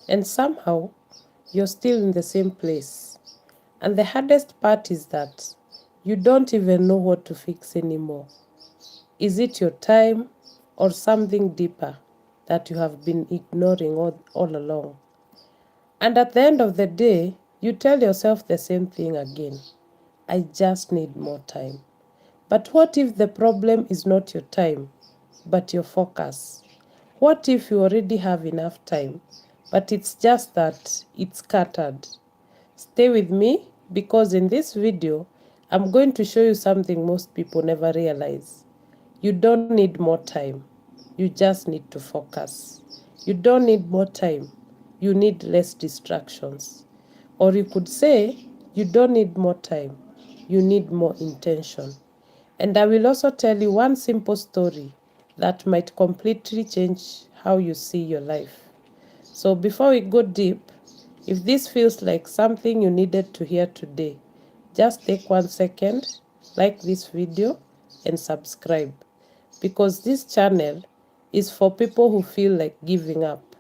and somehow you're still in the same place. And the hardest part is that you don't even know what to fix anymore. Is it your time or something deeper that you have been ignoring all along? And at the end of the day, you tell yourself the same thing again. I just need more time. But what if the problem is not your time, but your focus? What if you already have enough time, but it's just that it's scattered? Stay with me because in this video, I'm going to show you something most people never realize. You don't need more time. You just need to focus. You don't need more time. You need less distractions. Or you could say, you don't need more time. You need more intention. And I will also tell you one simple story that might completely change how you see your life. So before we go deep, if this feels like something you needed to hear today, just take 1 second, like this video, and subscribe. Because this channel is for people who feel like giving up.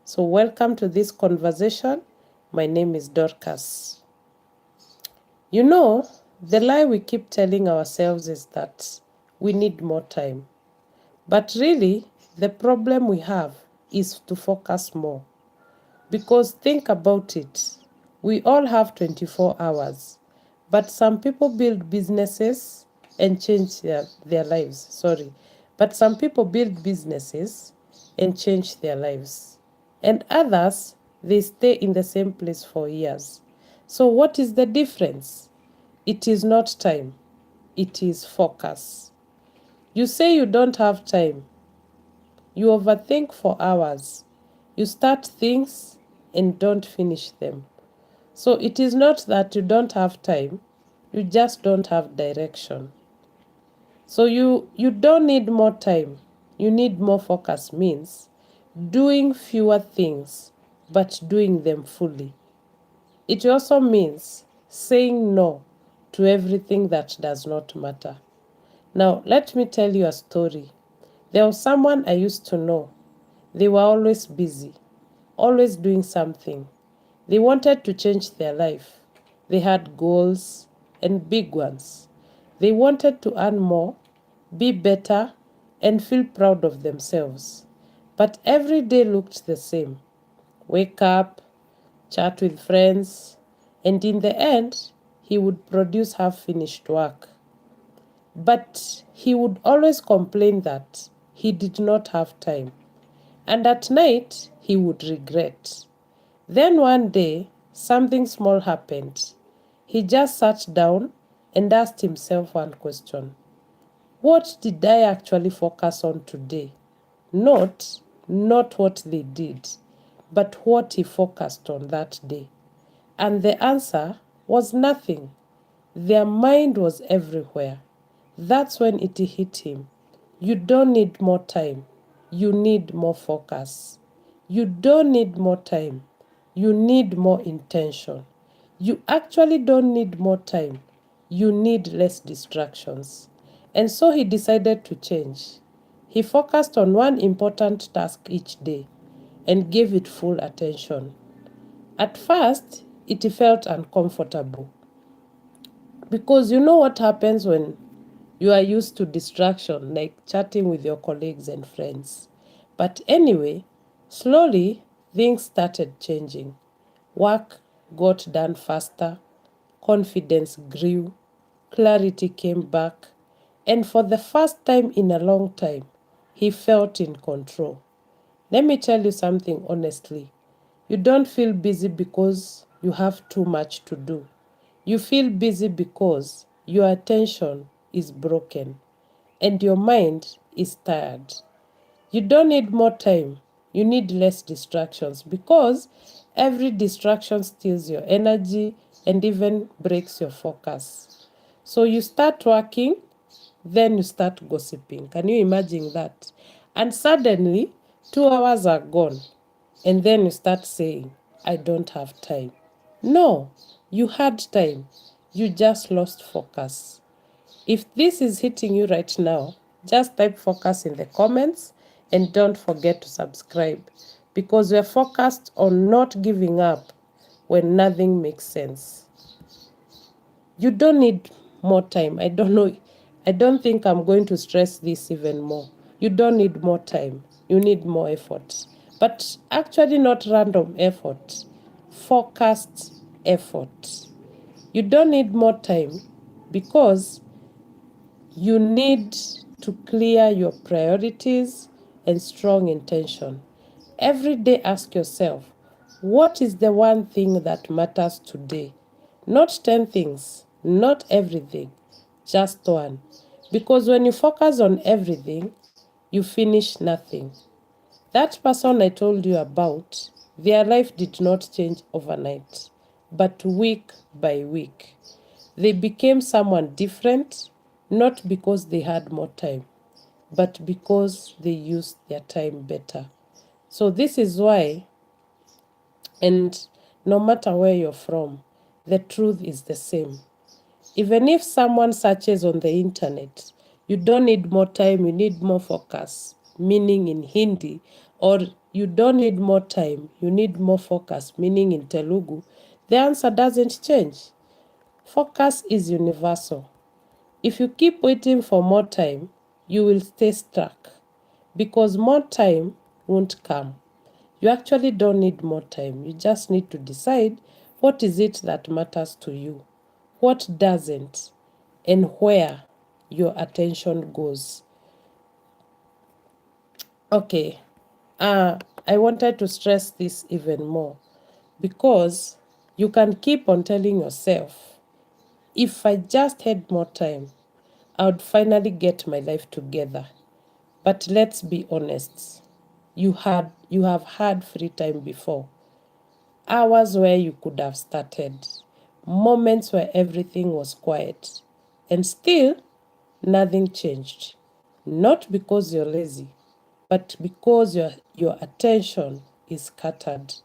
So welcome to this conversation. My name is Dorcas. You know, the lie we keep telling ourselves is that we need more time. But really, the problem we have is to focus more. Because think about it, we all have 24 hours, but some people build businesses and change their lives. Sorry. But some people build businesses and change their lives. And others, they stay in the same place for years. So what is the difference? It is not time, it is focus. You say you don't have time. You overthink for hours. You start things and don't finish them. So it is not that you don't have time, you just don't have direction. So you don't need more time, you need more focus means doing fewer things but doing them fully. It also means saying no to everything that does not matter. Now, let me tell you a story. There was someone I used to know. They were always busy, always doing something. They wanted to change their life. They had goals and big ones. They wanted to earn more, be better, and feel proud of themselves. But every day looked the same. Wake up, chat with friends, and in the end, he would produce half finished work. But he would always complain that he did not have time. And at night, he would regret. Then one day, something small happened. He just sat down and asked himself one question. What did I actually focus on today? Not what they did, but what he focused on that day. And the answer was nothing. Their mind was everywhere. That's when it hit him. You don't need more time. You need more focus. You don't need more time. You need more intention. You actually don't need more time. You need less distractions. And so he decided to change. He focused on one important task each day and gave it full attention. At first, it felt uncomfortable because you know what happens when you are used to distraction, like chatting with your colleagues and friends. But anyway, slowly things started changing. Work got done faster, confidence grew, clarity came back, and for the first time in a long time, he felt in control. Let me tell you something honestly. You don't feel busy because you have too much to do. You feel busy because your attention is broken and your mind is tired. You don't need more time. You need less distractions because every distraction steals your energy and even breaks your focus. So you start working, then you start gossiping. Can you imagine that? And suddenly, 2 hours are gone. And then you start saying, I don't have time. No, you had time. You just lost focus. If this is hitting you right now, just type focus in the comments and don't forget to subscribe because we're focused on not giving up when nothing makes sense. You don't need more time. I don't know. I don't think I'm going to stress this even more. You don't need more time. You need more effort. But actually, not random effort, focused effort. You don't need more time because you need to clear your priorities and strong intention. Every day, ask yourself, what is the one thing that matters today? Not 10 things, not everything, just one. Because when you focus on everything, you finish nothing. That person I told you about, their life did not change overnight, but week by week. They became someone different, not because they had more time, but because they used their time better. So, this is why, and no matter where you're from, the truth is the same. Even if someone searches on the internet, you don't need more time, you need more focus, meaning in Hindi, or you don't need more time, you need more focus, meaning in Telugu, the answer doesn't change. Focus is universal. If you keep waiting for more time, you will stay stuck because more time won't come. You actually don't need more time. You just need to decide what is it that matters to you, what doesn't, and where your attention goes. Okay, I wanted to stress this even more because you can keep on telling yourself, if I just had more time, I would finally get my life together. But let's be honest. You have had free time before. Hours where you could have started. Moments where everything was quiet. And still nothing changed. Not because you're lazy, but because your attention is scattered.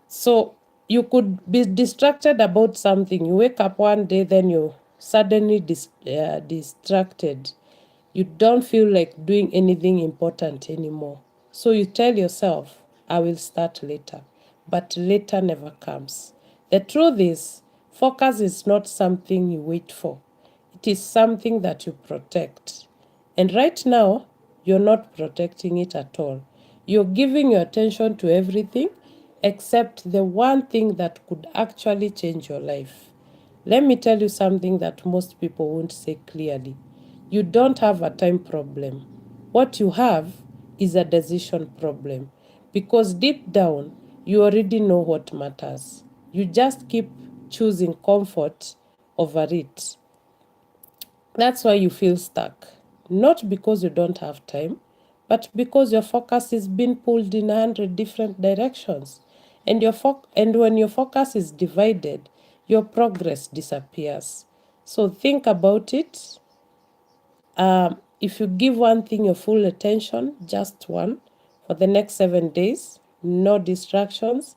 So you could be distracted about something. You wake up one day, then you're suddenly distracted. You don't feel like doing anything important anymore. So you tell yourself, I will start later. But later never comes. The truth is, focus is not something you wait for, it is something that you protect. And right now, you're not protecting it at all. You're giving your attention to everything except the one thing that could actually change your life. Let me tell you something that most people won't say clearly. You don't have a time problem. What you have is a decision problem. Because deep down, you already know what matters. You just keep choosing comfort over it. That's why you feel stuck. Not because you don't have time, but because your focus is being pulled in 100 different directions. And when your focus is divided, your progress disappears. So think about it. If you give one thing your full attention, just one, for the next 7 days, no distractions,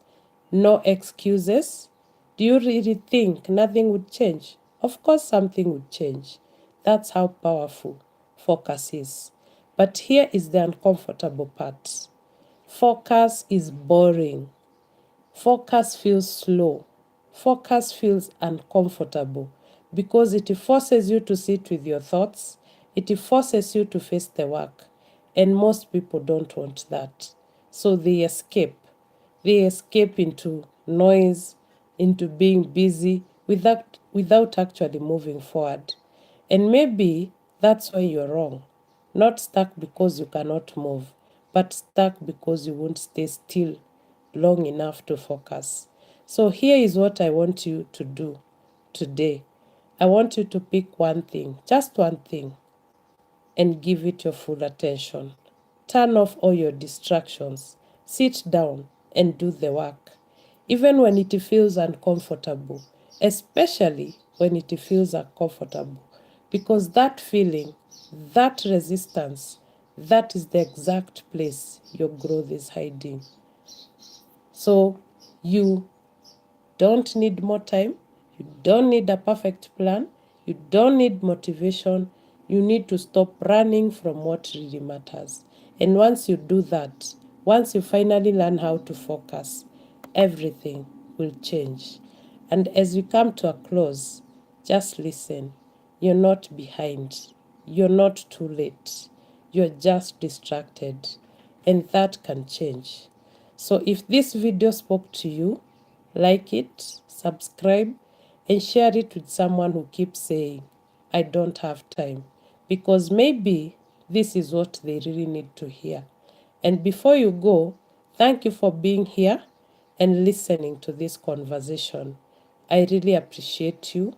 no excuses, do you really think nothing would change? Of course, something would change. That's how powerful focus is. But here is the uncomfortable part. Focus is boring. Focus feels slow. Focus feels uncomfortable because it forces you to sit with your thoughts. It forces you to face the work. And most people don't want that. So they escape. They escape into noise, into being busy without actually moving forward. And maybe that's why you're wrong. Not stuck because you cannot move, but stuck because you won't stay still long enough to focus. So here is what I want you to do today. I want you to pick one thing, just one thing, and give it your full attention. Turn off all your distractions. Sit down and do the work. Even when it feels uncomfortable, especially when it feels uncomfortable. Because that feeling, that resistance, that is the exact place your growth is hiding. So you don't need more time. You don't need a perfect plan. You don't need motivation. You need to stop running from what really matters. And once you do that, Once you finally learn how to focus, everything will change. And as we come to a close, just listen. You're not behind. You're not too late. You're just distracted. And that can change. So if this video spoke to you, like it, subscribe, and share it with someone who keeps saying, I don't have time. Because maybe this is what they really need to hear. And before you go, thank you for being here and listening to this conversation. I really appreciate you.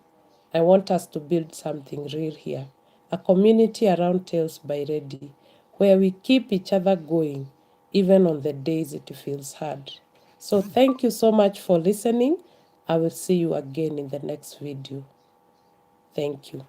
I want us to build something real here, a community around Tales by Ready, where we keep each other going, even on the days it feels hard. So thank you so much for listening. I will see you again in the next video. Thank you.